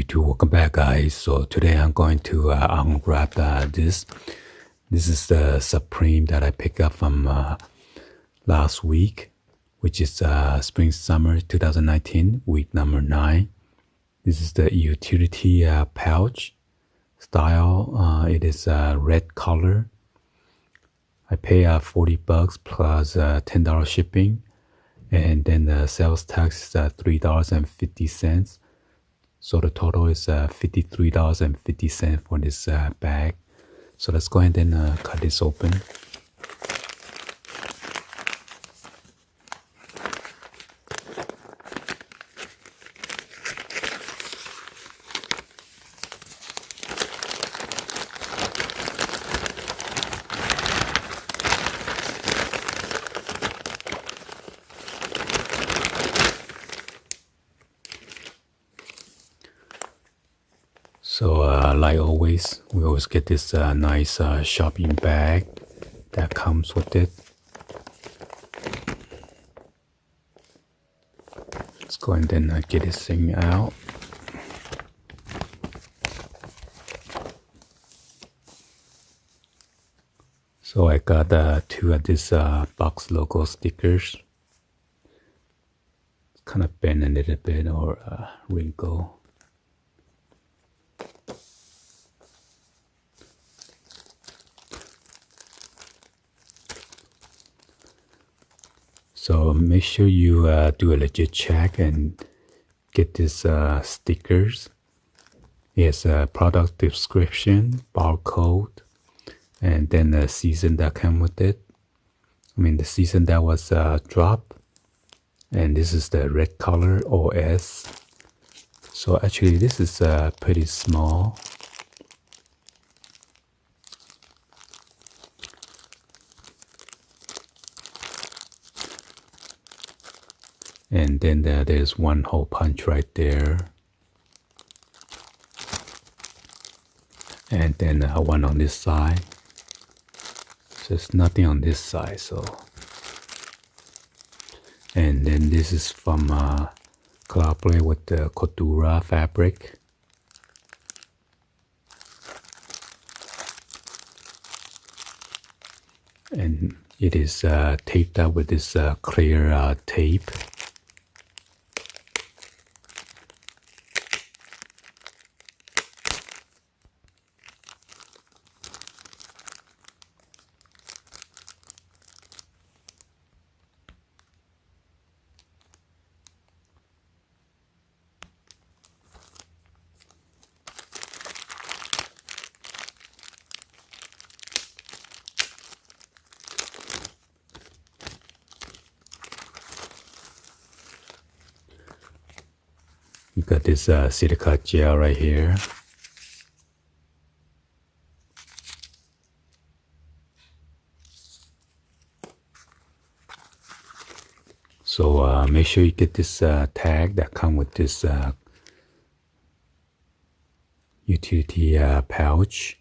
YouTube, welcome back guys. So today I'm going to unwrap this. This is the Supreme that I picked up from last week, which is spring summer 2019 week number 9. This is the utility pouch style. It is red color. I pay $40 plus $10 shipping, and then the sales tax is $3.50. So the total is $53.50 for this bag. So let's go ahead and cut this open. So like always, we always get this nice shopping bag that comes with it. Let's go ahead and get this thing out. So I got 2 of these box logo stickers. It's kind of bent a little bit or wrinkle. So make sure you do a legit check and get these stickers. It has a product description, barcode, and then the season that came with it. I mean the season that was dropped. And this is the red color OS. So actually this is pretty small. And then there's one hole punch right there. And then one on this side. So there's nothing on this side. So, and then this is from collaborate with the Cordura fabric. And it is taped up with this clear tape. You got this silica gel right here. So make sure you get this tag that comes with this utility pouch.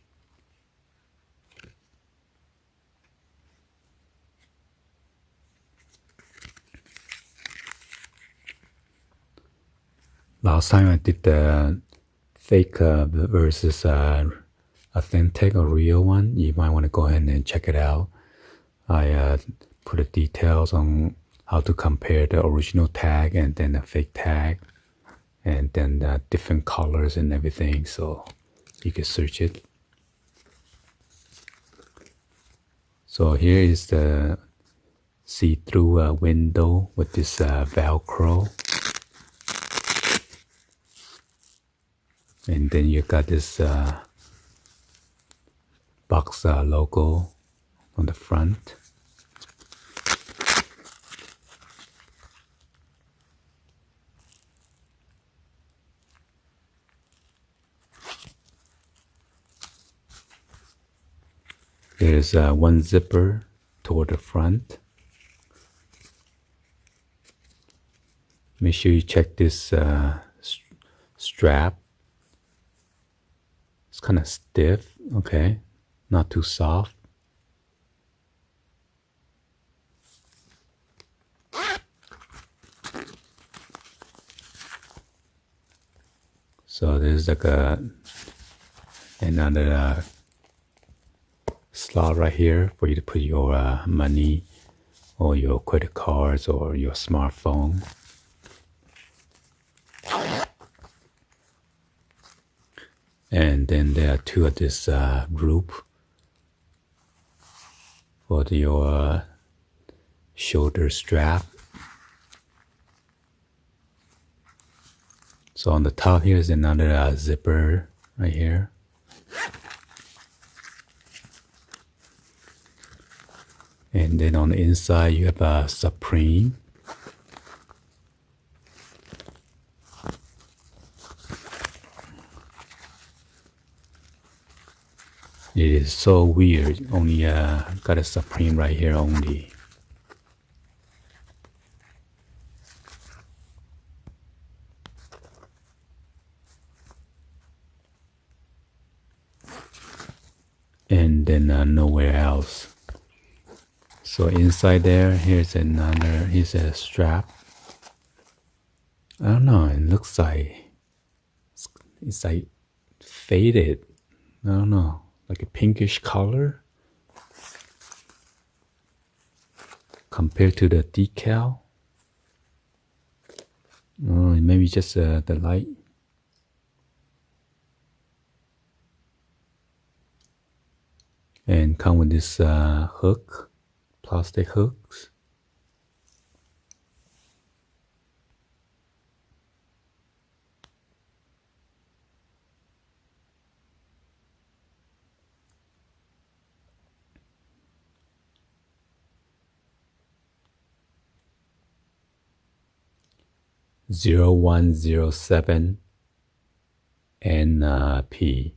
Last time I did the fake versus authentic or real one. You might want to go ahead and check it out. I put the details on how to compare the original tag and then the fake tag, and then the different colors and everything, so you can search it. So here is the see-through window with this Velcro. And then you got this box logo on the front. There's one zipper toward the front. Make sure you check this strap. It's kind of stiff, okay, not too soft. So there's like another slot right here for you to put your money or your credit cards or your smartphone. And then there are two of this group for your shoulder strap. So on the top here is another zipper right here. And then on the inside you have a Supreme. It is so weird, only got a Supreme right here only. And then nowhere else. So inside there, here's a strap. I don't know, it looks like, it's like faded. I don't know, like a pinkish color compared to the decal. Oh, maybe just the light. And come with this hook, plastic hooks. (0107) NP.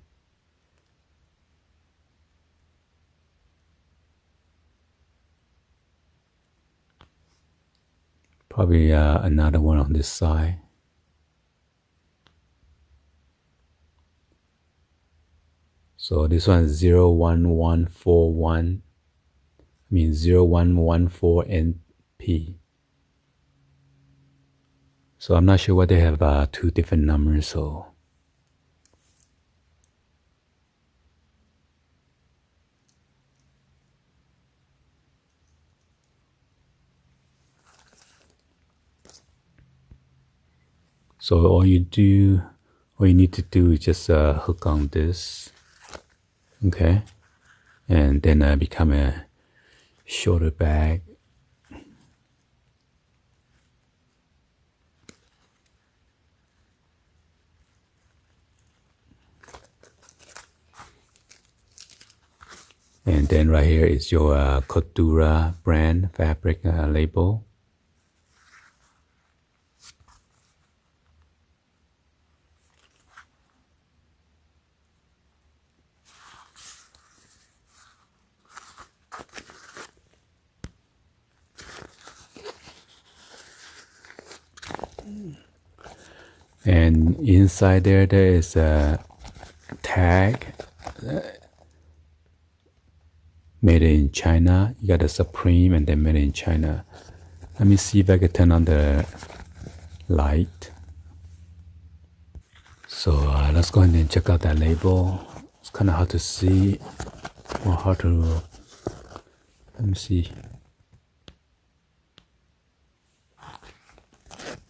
Probably another one on this side. So this one is 01141. I mean 0114 NP. So I'm not sure why they have two different numbers. So all you need to do is just hook on this, okay, and then become a shoulder bag. And then right here is your Coutura brand fabric label. And inside there is a tag. Made in China. You got a Supreme and then made in China. Let me see if I can turn on the light. So let's go ahead and check out that label. It's kind of hard to see, or hard to, let me see.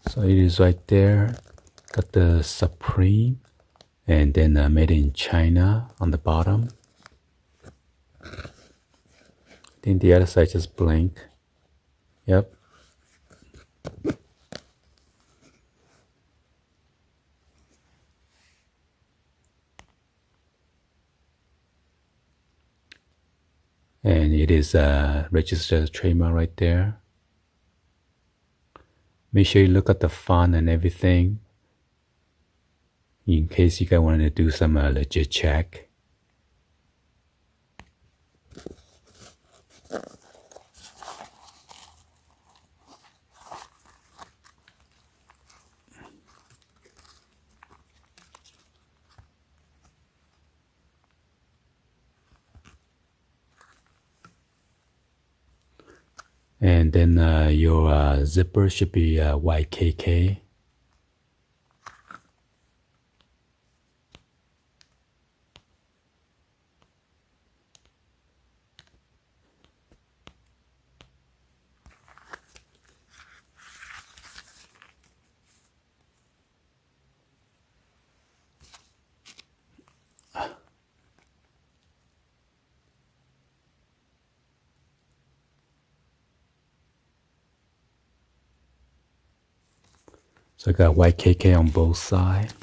So it is right there. Got the Supreme and then made in China on the bottom. I think the other side just blank. Yep. And it is registered trademark right there. Make sure you look at the font and everything in case you guys wanted to do some legit check. And then your zipper should be YKK. So I got white KK on both sides.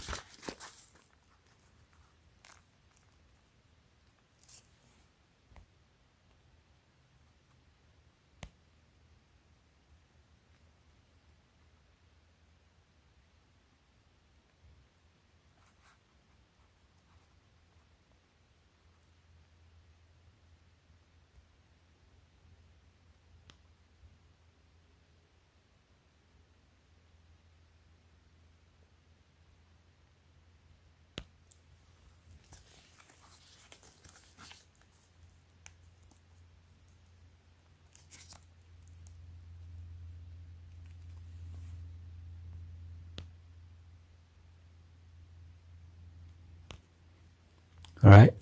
All right.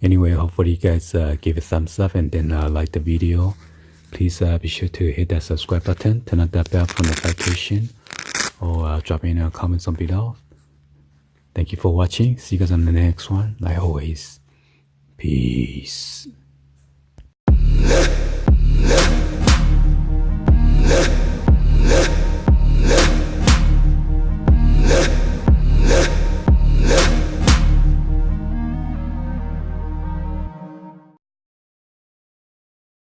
Anyway, hopefully you guys give it a thumbs up and then like the video. Please be sure to hit that subscribe button, turn on that bell for notification, or drop in comments on below. Thank you for watching. See you guys on the next one. Like always, peace.